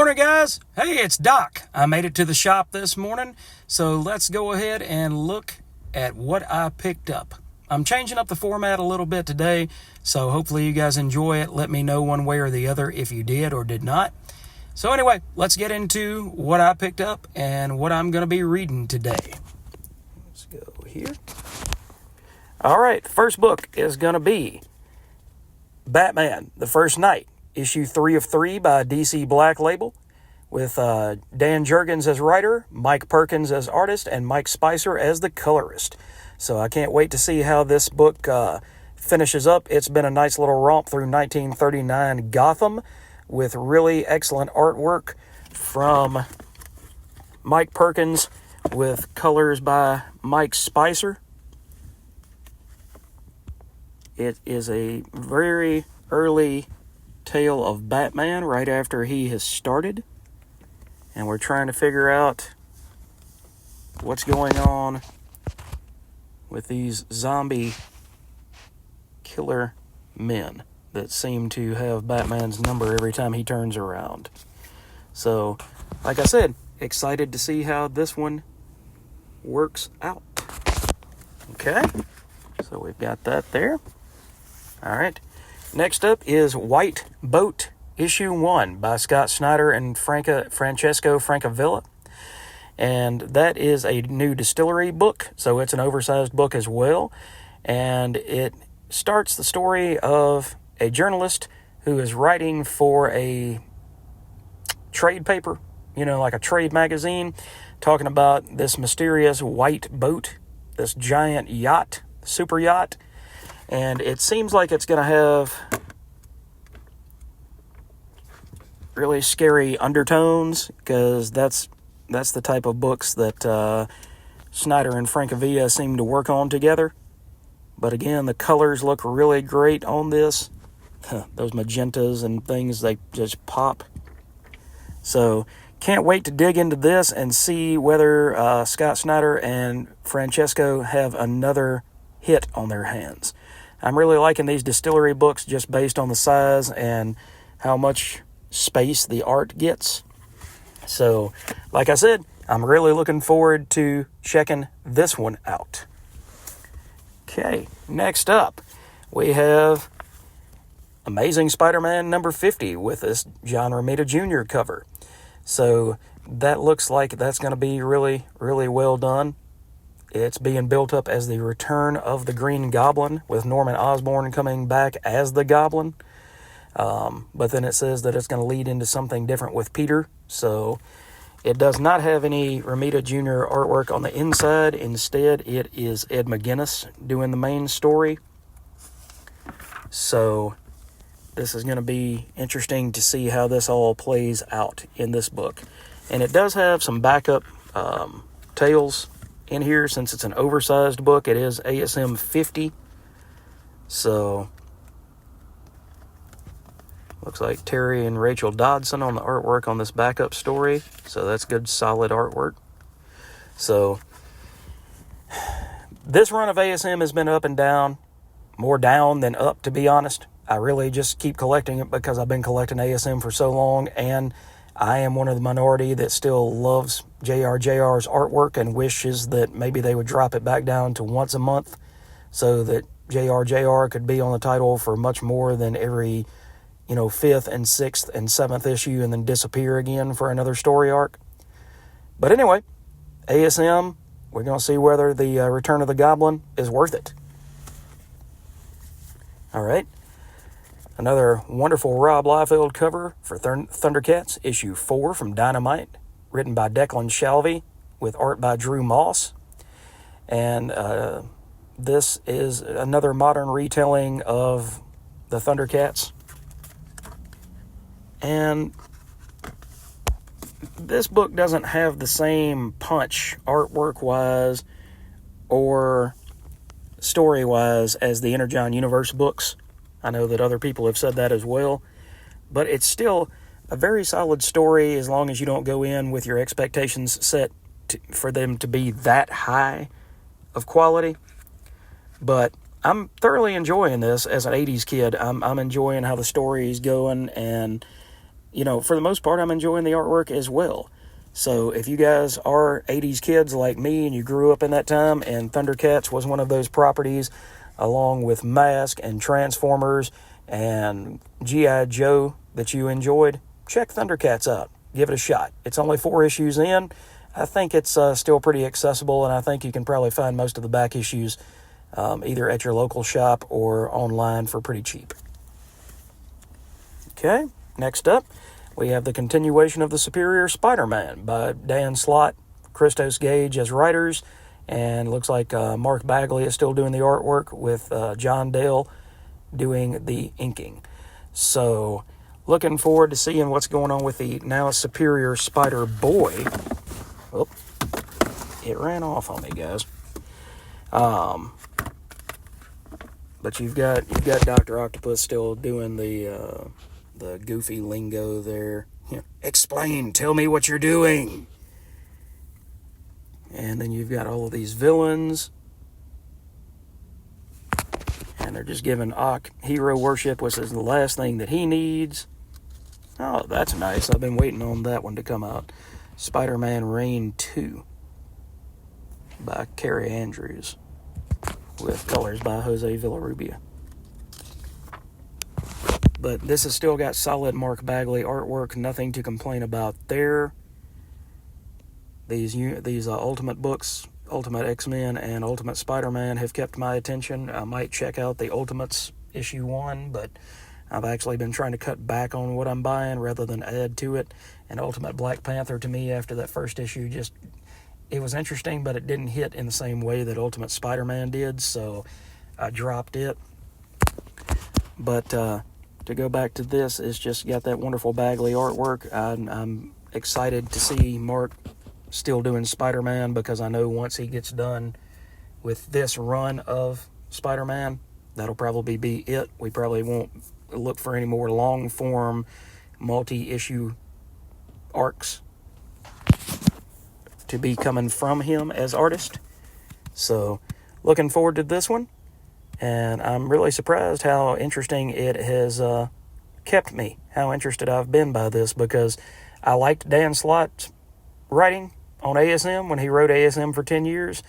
Morning, guys. Hey, it's Doc. I made it to the shop this morning, so let's go ahead and look at what I picked up. I'm changing up the format a little bit today, so hopefully you guys enjoy it. Let me know one way or the other if you did or did not. So anyway, let's get into what I picked up and what I'm going to be reading today. Let's go here. All right, first book is going to be Batman, The First Knight, issue 3 of 3 by DC Black Label, with Dan Jurgens as writer, Mike Perkins as artist, and Mike Spicer as the colorist. So I can't wait to see how this book finishes up. It's been a nice little romp through 1939 Gotham with really excellent artwork from Mike Perkins with colors by Mike Spicer. It is a very early tale of Batman right after he has started, and we're trying to figure out what's going on with these zombie killer men that seem to have Batman's number every time he turns around. So, like I said, excited to see how this one works out. Okay, so we've got that there. All right. Next up is White Boat, issue 1 by Scott Snyder and Francesco Francavilla. And that is a new distillery book, so it's an oversized book as well. And it starts the story of a journalist who is writing for a trade paper, like a trade magazine, talking about this mysterious white boat, this giant yacht, super yacht. And it seems like it's going to have really scary undertones, because that's the type of books that Snyder and Francavilla seem to work on together. But again, the colors look really great on this. Those magentas and things, they just pop. So can't wait to dig into this and see whether Scott Snyder and Francesco have another hit on their hands. I'm really liking these distillery books just based on the size and how much space the art gets. So, like I said, I'm really looking forward to checking this one out. Okay, next up, we have Amazing Spider-Man number 50 with this John Romita Jr. cover. So, that looks like that's going to be really, really well done. It's being built up as the return of the Green Goblin, with Norman Osborn coming back as the Goblin. But then it says that it's going to lead into something different with Peter. So it does not have any Romita Jr. artwork on the inside. Instead, it is Ed McGuinness doing the main story. So this is going to be interesting to see how this all plays out in this book. And it does have some backup tales in here. Since it's an oversized book, it is ASM 50. So looks like Terry and Rachel Dodson on the artwork on this backup story. So that's good, solid artwork. So this run of ASM has been up and down, more down than up, to be honest. I really just keep collecting it because I've been collecting ASM for so long, and I am one of the minority that still loves JRJR's artwork and wishes that maybe they would drop it back down to once a month so that JRJR could be on the title for much more than every, 5th and 6th and 7th issue and then disappear again for another story arc. But anyway, ASM, we're going to see whether the Return of the Goblin is worth it. All right. Another wonderful Rob Liefeld cover for Thundercats, issue 4 from Dynamite, written by Declan Shalvey with art by Drew Moss. And this is another modern retelling of the Thundercats. And this book doesn't have the same punch artwork-wise or story-wise as the Energon Universe books. I know that other people have said that as well. But it's still a very solid story as long as you don't go in with your expectations set for them to be that high of quality. But I'm thoroughly enjoying this as an 80s kid. I'm enjoying how the story is going, and for the most part, I'm enjoying the artwork as well. So if you guys are 80s kids like me and you grew up in that time and Thundercats was one of those properties, along with Mask and Transformers and G.I. Joe that you enjoyed, check Thundercats out. Give it a shot. It's only 4 issues in. I think it's still pretty accessible, and I think you can probably find most of the back issues either at your local shop or online for pretty cheap. Okay, next up, we have the continuation of The Superior Spider-Man by Dan Slott, Christos Gage as writers, and looks like Mark Bagley is still doing the artwork with John Dale doing the inking. So, looking forward to seeing what's going on with the now Superior Spider-Boy. Oh, it ran off on me, guys. But you've got Dr. Octopus still doing the goofy lingo there. Explain, tell me what you're doing. And then you've got all of these villains. And they're just giving Ock hero worship, which is the last thing that he needs. Oh, that's nice. I've been waiting on that one to come out. Spider-Man Reign 2 by Carrie Andrews with colors by Jose Villarrubia. But this has still got solid Mark Bagley artwork. Nothing to complain about there. These Ultimate books, Ultimate X-Men and Ultimate Spider-Man, have kept my attention. I might check out the Ultimates issue 1, but I've actually been trying to cut back on what I'm buying rather than add to it. And Ultimate Black Panther, to me, after that first issue, it was interesting, but it didn't hit in the same way that Ultimate Spider-Man did, so I dropped it. But to go back to this, it's just got that wonderful Bagley artwork. I'm excited to see Mark still doing Spider-Man, because I know once he gets done with this run of Spider-Man, that'll probably be it. We probably won't look for any more long-form, multi-issue arcs to be coming from him as artist. So, looking forward to this one. And I'm really surprised how interesting it has kept me, how interested I've been by this, because I liked Dan Slott's writing on ASM when he wrote ASM for 10 years,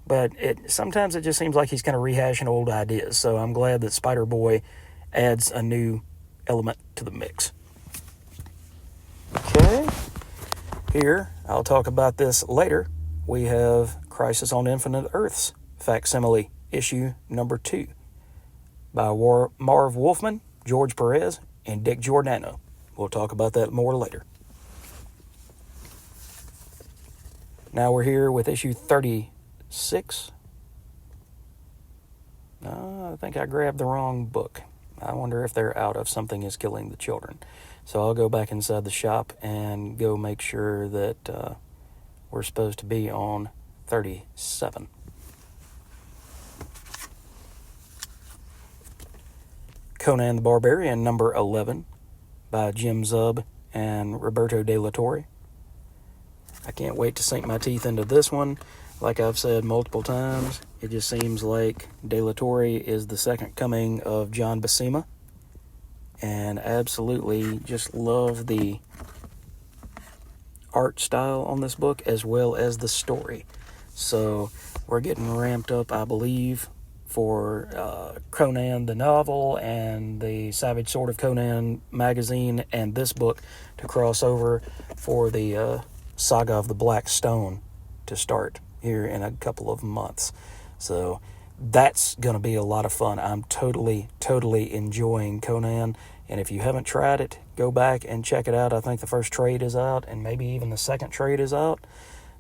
but sometimes it just seems like he's kind of rehashing old ideas. So I'm glad that Spider-Boy adds a new element to the mix. Okay, here, I'll talk about this later. We have Crisis on Infinite Earths facsimile issue number 2 by Marv Wolfman, George Perez, and Dick Giordano. We'll talk about that more later. Now we're here with issue 36. I think I grabbed the wrong book. I wonder if they're out of Something is Killing the Children. So I'll go back inside the shop and go make sure that we're supposed to be on 37. Conan the Barbarian, number 11, by Jim Zub and Roberto De La Torre. I can't wait to sink my teeth into this one. Like I've said multiple times, it just seems like De La Torre is the second coming of John Buscema. And absolutely just love the art style on this book as well as the story. So we're getting ramped up, I believe, for Conan the novel and the Savage Sword of Conan magazine and this book to cross over for the Saga of the Black Stone to start here in a couple of months. So that's going to be a lot of fun. I'm totally enjoying Conan. And if you haven't tried it, go back and check it out. I think the first trade is out, and maybe even the second trade is out.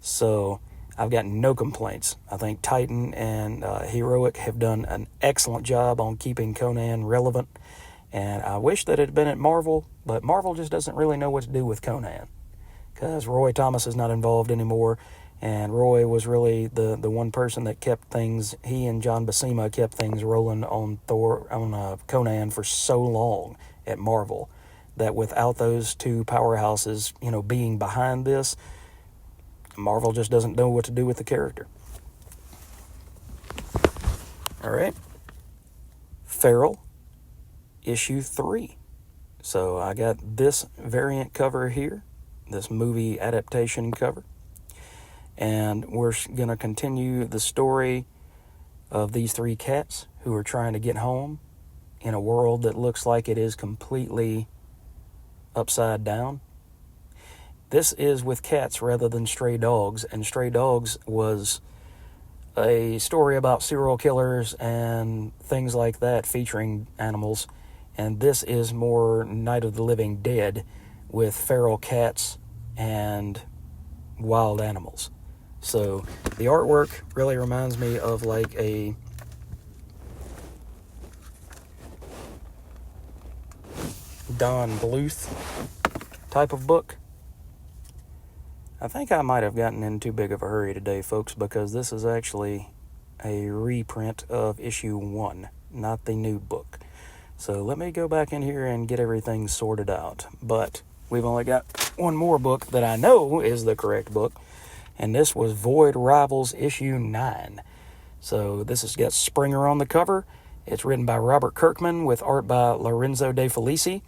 So I've got no complaints. I think Titan and Heroic have done an excellent job on keeping Conan relevant. And I wish that it had been at Marvel, but Marvel just doesn't really know what to do with Conan, because Roy Thomas is not involved anymore. And Roy was really the one person that kept things, he and John Buscema kept things rolling on Conan for so long at Marvel, that without those two powerhouses, being behind this, Marvel just doesn't know what to do with the character. All right. Feral, issue 3. So I got this variant cover here, this movie adaptation cover. And we're going to continue the story of these three cats who are trying to get home in a world that looks like it is completely upside down. This is with cats rather than Stray Dogs, and Stray Dogs was a story about serial killers and things like that featuring animals, and this is more Night of the Living Dead with feral cats and wild animals. So the artwork really reminds me of like a Don Bluth type of book. I think I might have gotten in too big of a hurry today, folks, because this is actually a reprint of issue 1, not the new book. So let me go back in here and get everything sorted out. But we've only got one more book that I know is the correct book, and this was Void Rivals issue 9. So this has got Springer on the cover. It's written by Robert Kirkman with art by Lorenzo De Felici.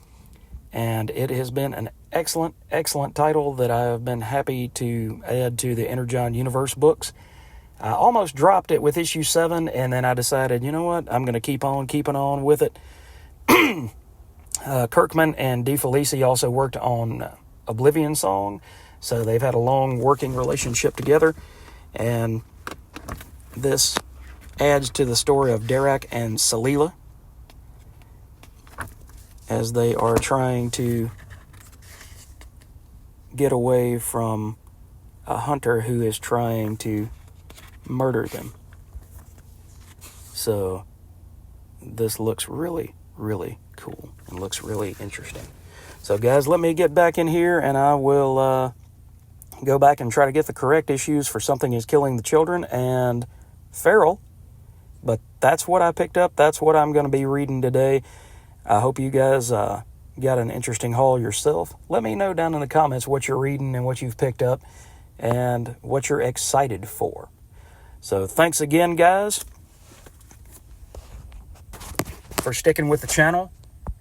And it has been an excellent, excellent title that I have been happy to add to the Energon Universe books. I almost dropped it with issue 7, and then I decided, you know what, I'm going to keep on keeping on with it. Kirkman and De Felici also worked on Oblivion Song, so they've had a long working relationship together. And this adds to the story of Derek and Salila as they are trying to get away from a hunter who is trying to murder them. So this looks really, really cool and looks really interesting. So guys, let me get back in here and I will go back and try to get the correct issues for Something Is Killing the Children and Feral. But that's what I picked up. That's what I'm going to be reading today. I hope you guys got an interesting haul yourself. Let me know down in the comments what you're reading and what you've picked up and what you're excited for. So thanks again, guys, for sticking with the channel.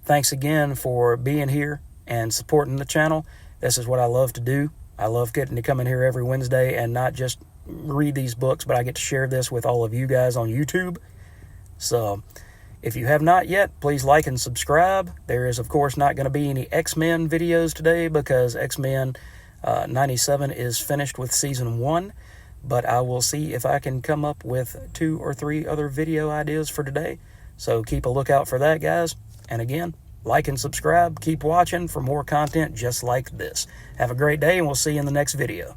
Thanks again for being here and supporting the channel. This is what I love to do. I love getting to come in here every Wednesday and not just read these books, but I get to share this with all of you guys on YouTube. So if you have not yet, please like and subscribe. There is, of course, not going to be any X-Men videos today because X-Men 97 is finished with Season 1. But I will see if I can come up with 2 or 3 other video ideas for today. So keep a lookout for that, guys. And again, like and subscribe. Keep watching for more content just like this. Have a great day, and we'll see you in the next video.